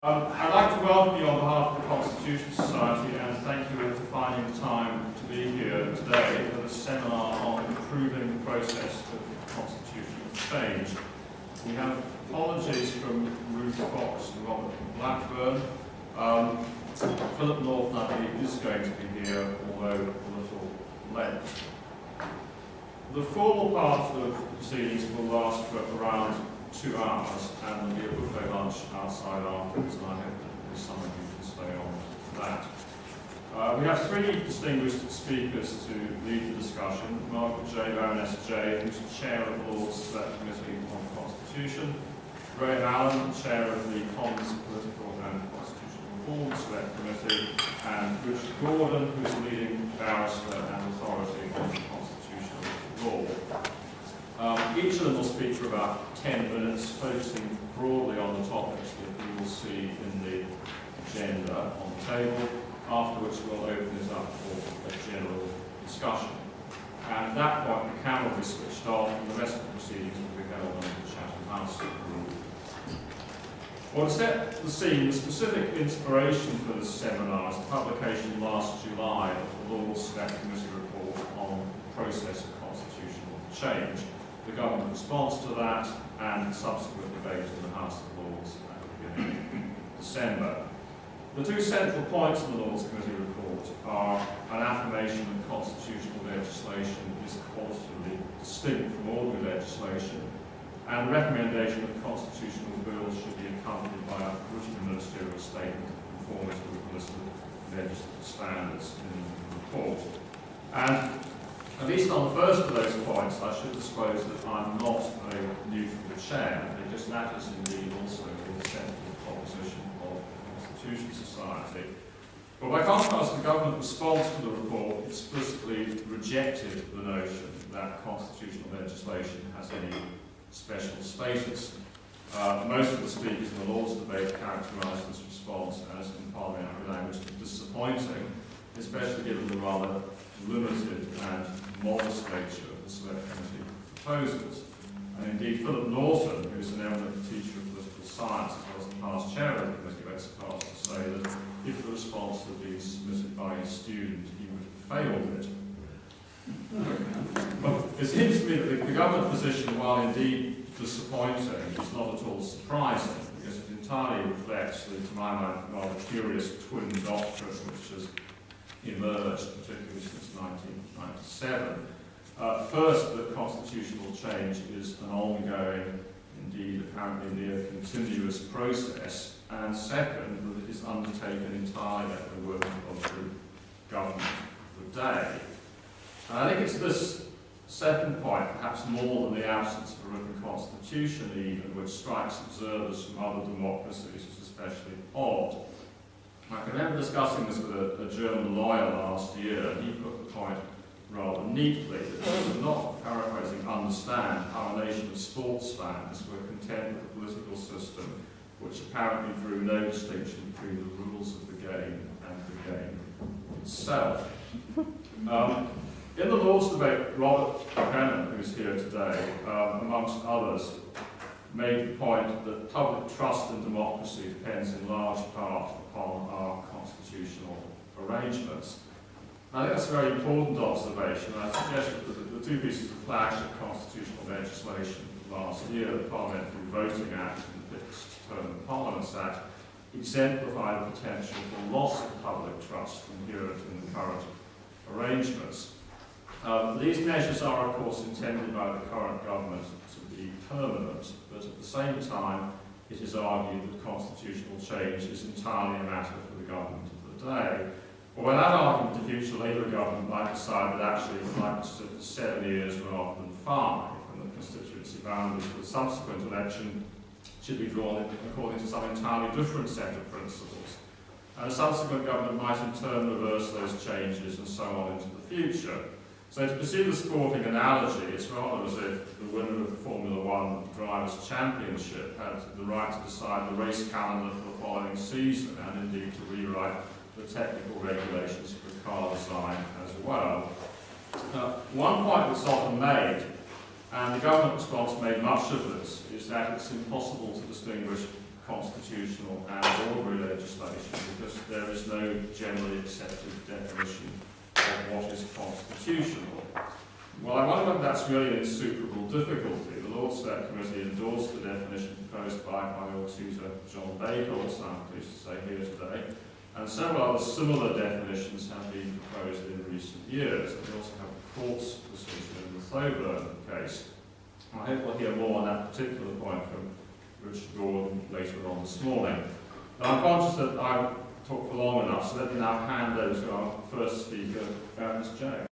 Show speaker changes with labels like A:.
A: I'd like to welcome you on behalf of the Constitution Society and thank you for finding the time to be here today for the seminar on improving the process of constitutional change. We have apologies from Ruth Fox and Robert Blackburn. Philip Norton, I believe, is going to be here, although a little late. The formal part of the proceedings will last for around 2 hours, and there'll be a buffet lunch outside afterwards, and I hope that some of you can stay on for that. We have 3 distinguished speakers to lead the discussion. Margaret J. Baroness J., who's the Chair of the Lords Select Committee on Constitution, Graham Allen, Chair of the Commons Political and Constitutional Reform Select Committee, and Richard Gordon, who's the leading barrister and authority on constitutional law. Each of them will speak for about 10 minutes, focusing broadly on the topics that you will see in the agenda on the table, after which we'll open this up for a general discussion. And at that point, the camera will be switched off, and the rest of the proceedings will be held under the Chatham House rule. Well, to set the scene, the specific inspiration for this seminar is the publication last July of the Lords Select Committee report on the process of constitutional change, the government response to that, and subsequent debate in the House of Lords at the beginning of December. The 2 central points of the Lords Committee report are an affirmation that constitutional legislation is qualitatively distinct from ordinary legislation, and a recommendation that constitutional bills should be accompanied by a written ministerial statement of conformity with listed legislative standards in the report. And at least on the first of those points, I should disclose that I'm not a neutral chair, because that is indeed also the central proposition of the Constitution Society. But by contrast, the government response to the report explicitly rejected the notion that constitutional legislation has any special status. Most of the speakers in the Lords debate characterised this response as, in parliamentary language, disappointing, especially given the rather limited and modest nature of the Select Committee proposals. And indeed, Philip Norton, who's an eminent teacher of political science as well as the past chair of the committee, went so far as to say that if the response had been submitted by a student, he would have failed it. But it seems to me that the government position, while indeed disappointing, is not at all surprising, because it entirely reflects the, to my mind, rather curious twin doctrine which has emerged, particularly since 1997. First, that constitutional change is an ongoing, indeed apparently near continuous process, and second, that it is undertaken entirely at the will of the government of the day. And I think it's this second point, perhaps more than the absence of a written constitution even, which strikes observers from other democracies as especially odd. I can remember discussing this with a German lawyer last year, and he put the point rather neatly that he could not, paraphrasing, understand how a nation of sports fans were content with a political system which apparently drew no distinction between the rules of the game and the game itself. In the Lords debate, Robert Brennan, who's here today, amongst others, made the point that public trust in democracy depends in large part upon our constitutional arrangements. I think that's a very important observation, and I suggest that the 2 pieces of flagship constitutional legislation last year, the Parliamentary Voting Act and the Fixed Term Parliaments Act, exemplify the potential for loss of public trust inherent in the current arrangements. These measures are, of course, intended by the current government to be permanent, but at the same time, it is argued that constitutional change is entirely a matter for the government of the day. Well, when that argument, the future Labour government might decide that actually it would like to sit for 7 years rather than 5, and the constituency boundaries for the subsequent election should be drawn according to some entirely different set of principles. And a subsequent government might in turn reverse those changes and so on into the future. So to pursue the sporting analogy, it's rather as if the winner of the Formula One Drivers' Championship had the right to decide the race calendar for the following season, and indeed to rewrite the technical regulations for car design as well. One point that's often made, and the government response made much of this, is that it's impossible to distinguish constitutional and generally accepted definition of what is constitutional. Well, I wonder whether that's really an insuperable difficulty. The Lord Select Committee endorsed the definition proposed by my old tutor John Bakewell, I'm pleased to say here today, and several other similar definitions have been proposed in recent years. And we also have a court's decision in the Thoburn case. I hope we'll hear more on that particular point from Richard Gordon later on this morning. Now, I'm conscious that I've talked for long enough, so let me now hand over to our first speaker, Ms. Jones.